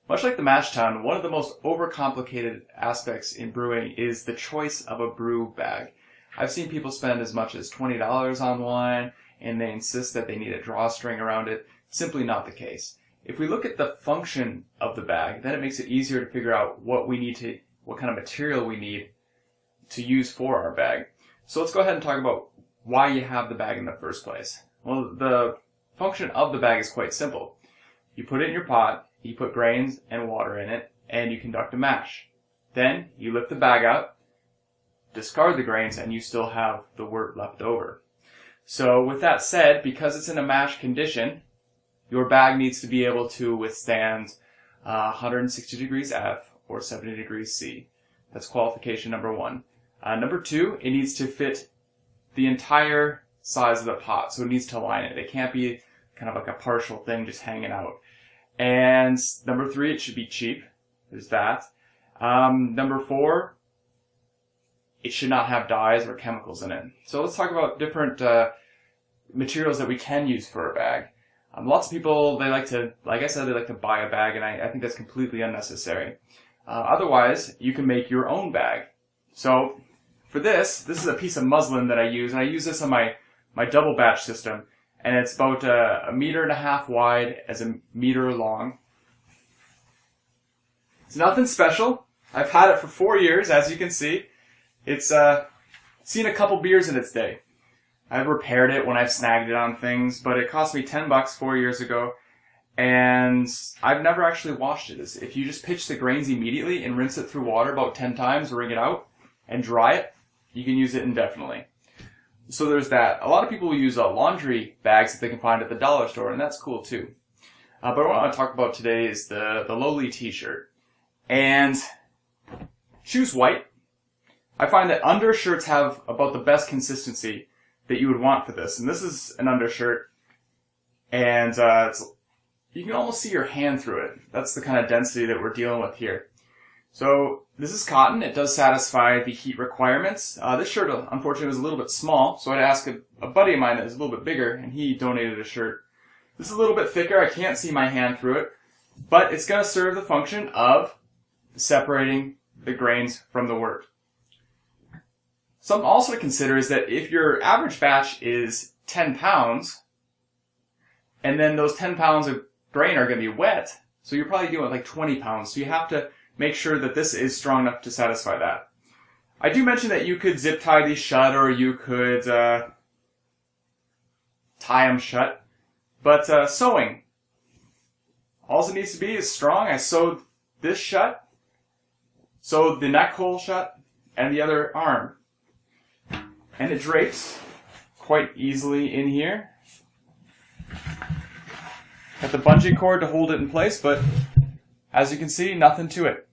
Much like the mash tun, one of the most overcomplicated aspects in brewing is the choice of a brew bag. I've seen people spend as much as $20 on one, and they insist that they need a drawstring around it. Simply not the case. If we look at the function of the bag, then it makes it easier to figure out what kind of material we need to use for our bag. So let's go ahead and talk about why you have the bag in the first place. Well, the function of the bag is quite simple. You put it in your pot, you put grains and water in it, and you conduct a mash. Then you lift the bag up, discard the grains, and you still have the wort left over. So with that said, because it's in a mash condition, your bag needs to be able to withstand 160 degrees F or 70 degrees C. That's qualification number one. Number two, it needs to fit the entire size of the pot, so it needs to line it. It can't be kind of like a partial thing just hanging out. And number three, it should be cheap. There's that. Number four, it should not have dyes or chemicals in it. So let's talk about different materials that we can use for a bag. Lots of people, they like to buy a bag, and I think that's completely unnecessary. Otherwise, you can make your own bag. So for this is a piece of muslin that I use, and I use this on my double batch system. And it's about 1.5 meters wide as 1 meter long. It's nothing special. I've had it for 4 years, as you can see. It's seen a couple beers in its day. I've repaired it when I've snagged it on things, but it cost me $10 4 years ago, and I've never actually washed it. If you just pitch the grains immediately and rinse it through water about 10 times, wring it out, and dry it, you can use it indefinitely. So there's that. A lot of people use laundry bags that they can find at the dollar store, and that's cool too. But what I want to talk about today is the lowly t-shirt. And choose white. I find that undershirts have about the best consistency that you would want for this. And this is an undershirt, and you can almost see your hand through it. That's the kind of density that we're dealing with here. So this is cotton. It does satisfy the heat requirements. This shirt, unfortunately, was a little bit small, so I'd ask a buddy of mine that is a little bit bigger, and he donated a shirt. This is a little bit thicker. I can't see my hand through it, but it's going to serve the function of separating the grains from the wort. Something also to consider is that if your average batch is 10 pounds, and then those 10 pounds of grain are going to be wet, so you're probably doing like 20 pounds, so you have to make sure that this is strong enough to satisfy that. I do mention that you could zip tie these shut, or you could tie them shut, but sewing, all it needs to be is strong. I sewed this shut, sewed the neck hole shut, and the other arm. And it drapes quite easily in here. Got the bungee cord to hold it in place, but as you can see, nothing to it.